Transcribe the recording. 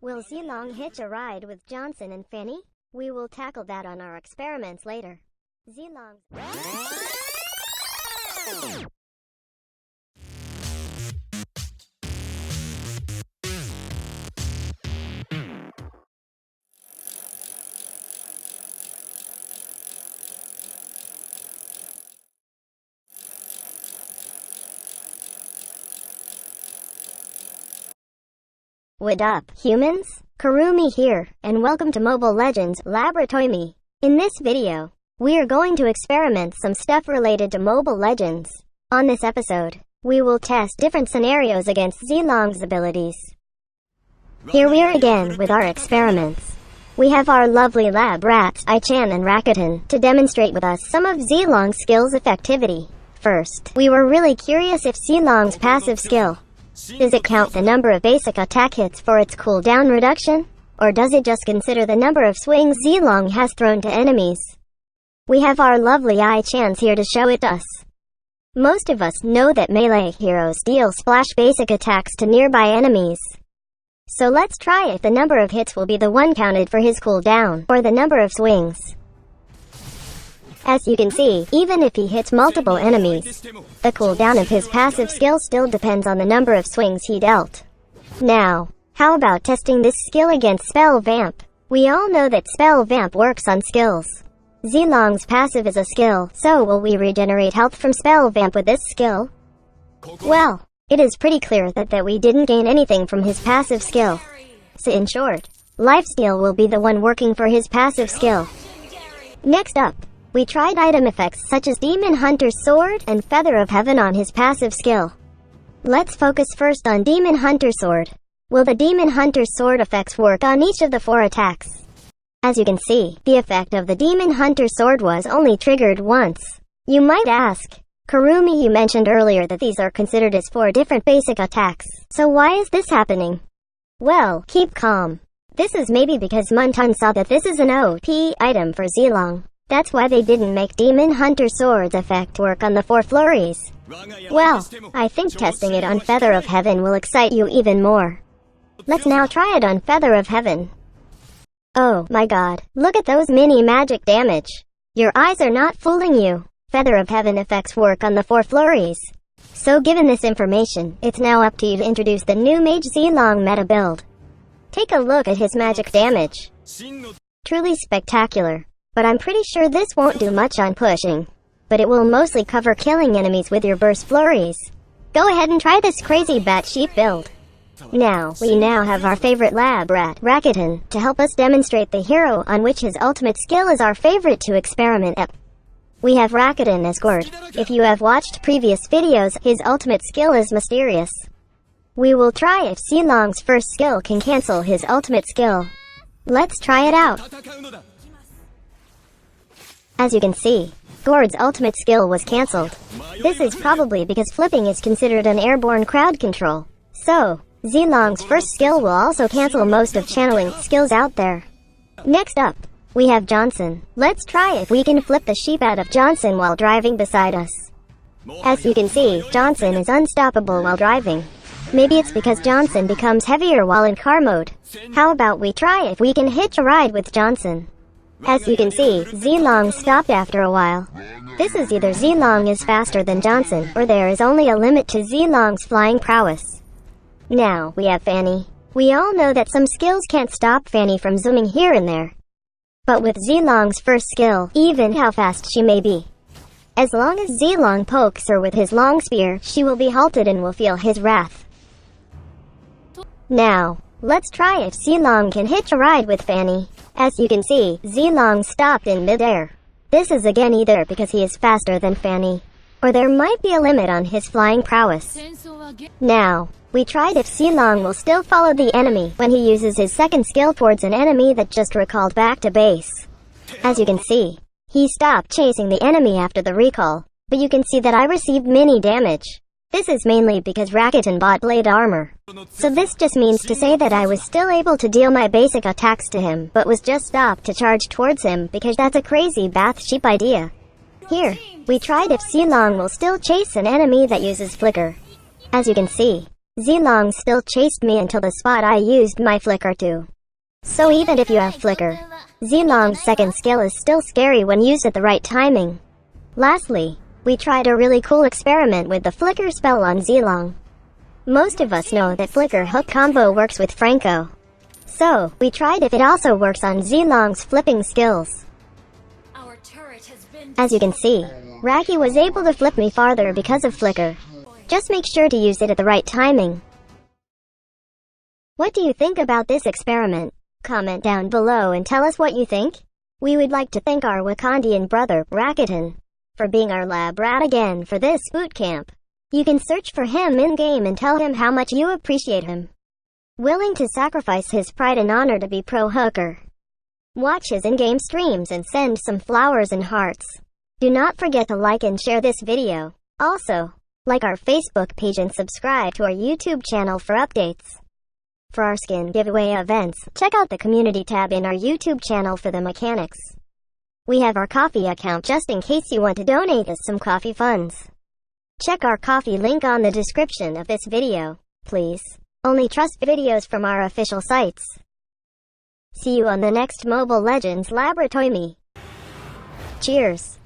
Will Zilong hitch a ride with Johnson and Fanny? We will tackle that on our experiments later. Zilong's... What up, humans? Kurumi here, and welcome to Mobile Legends Laboratoymy. In this video, we are going to experiment some stuff related to Mobile Legends. On this episode, we will test different scenarios against Zilong's abilities. Here we are again with our experiments. We have our lovely lab rats, I-chan and Rakuten, to demonstrate with us some of Zilong's skills' effectivity. First, we were really curious if Zilong's passive skill, does it count the number of basic attack hits for its cooldown reduction? Or does it just consider the number of swings Zilong has thrown to enemies? We have our lovely I-chans here to show it us. Most of us know that melee heroes deal splash basic attacks to nearby enemies. So let's try if the number of hits will be the one counted for his cooldown, or the number of swings. As you can see, even if he hits multiple enemies, the cooldown of his passive skill still depends on the number of swings he dealt. Now, how about testing this skill against Spell Vamp? We all know that Spell Vamp works on skills. Zilong's passive is a skill, so will we regenerate health from Spell Vamp with this skill? Well, it is pretty clear that we didn't gain anything from his passive skill. So in short, Lifesteal will be the one working for his passive skill. Next up, we tried item effects such as Demon Hunter's Sword and Feather of Heaven on his passive skill. Let's focus first on Demon Hunter's Sword. Will the Demon Hunter's Sword effects work on each of the 4 attacks? As you can see, the effect of the Demon Hunter's Sword was only triggered once. You might ask, Kurumi, you mentioned earlier that these are considered as 4 different basic attacks, so why is this happening? Well, keep calm. This is maybe because Muntan saw that this is an OP item for Zilong. That's why they didn't make Demon Hunter's Sword's effect work on the 4 flurries. Well, I think testing it on Feather of Heaven will excite you even more. Let's now try it on Feather of Heaven. Oh my god, look at those mini magic damage. Your eyes are not fooling you. Feather of Heaven effects work on the 4 flurries. So given this information, it's now up to you to introduce the new Mage Zilong meta build. Take a look at his magic damage. Truly spectacular. But I'm pretty sure this won't do much on pushing. But it will mostly cover killing enemies with your burst flurries. Go ahead and try this crazy bat sheep build. Now, we now have our favorite lab rat, Rakuten, to help us demonstrate the hero on which his ultimate skill is our favorite to experiment at. We have Rakuten as Gord. If you have watched previous videos, his ultimate skill is mysterious. We will try if Zilong's first skill can cancel his ultimate skill. Let's try it out. As you can see, Gord's ultimate skill was cancelled. This is probably because flipping is considered an airborne crowd control. So, Zilong's first skill will also cancel most of channeling skills out there. Next up, we have Johnson. Let's try if we can flip the sheep out of Johnson while driving beside us. As you can see, Johnson is unstoppable while driving. Maybe it's because Johnson becomes heavier while in car mode. How about we try if we can hitch a ride with Johnson? As you can see, Zilong stopped after a while. This is either Zilong is faster than Johnson, or there is only a limit to Zilong's flying prowess. Now, we have Fanny. We all know that some skills can't stop Fanny from zooming here and there. But with Zilong's first skill, even how fast she may be, as long as Zilong pokes her with his long spear, she will be halted and will feel his wrath. Now, let's try if Zilong can hitch a ride with Fanny. As you can see, Zilong stopped in midair. This is again either because he is faster than Fanny, or there might be a limit on his flying prowess. Now, we tried if Zilong will still follow the enemy when he uses his second skill towards an enemy that just recalled back to base. As you can see, he stopped chasing the enemy after the recall, but you can see that I received mini damage. This is mainly because Rakuten bought blade armor. So this just means to say that I was still able to deal my basic attacks to him, but was just stopped to charge towards him because that's a crazy bath sheep idea. Here, we tried if Zilong will still chase an enemy that uses flicker. As you can see, Zilong'S still chased me until the spot I used my flicker to. So even if you have flicker, Zilong'S second skill is still scary when used at the right timing. Lastly, we tried a really cool experiment with the flicker spell on Zilong. Most of us know that flicker hook combo works with Franco. So, we tried if it also works on Zilong'S flipping skills. As you can see, Raki was able to flip me farther because of flicker. Just make sure to use it at the right timing. What do you think about this experiment? Comment down below and tell us what you think. We would like to thank our Wakandian brother, Rakuten, for being our lab rat again for this bootcamp. You can search for him in-game and tell him how much you appreciate him. Willing to sacrifice his pride and honor to be pro hooker. Watch his in-game streams and send some flowers and hearts. Do not forget to like and share this video. Also, like our Facebook page and subscribe to our YouTube channel for updates. For our skin giveaway events, check out the community tab in our YouTube channel for the mechanics. We have our Ko-fi account just in case you want to donate us some coffee funds. Check our Ko-fi link on the description of this video, please. Only trust videos from our official sites. See you on the next Mobile Legends Laboratoymy. Cheers!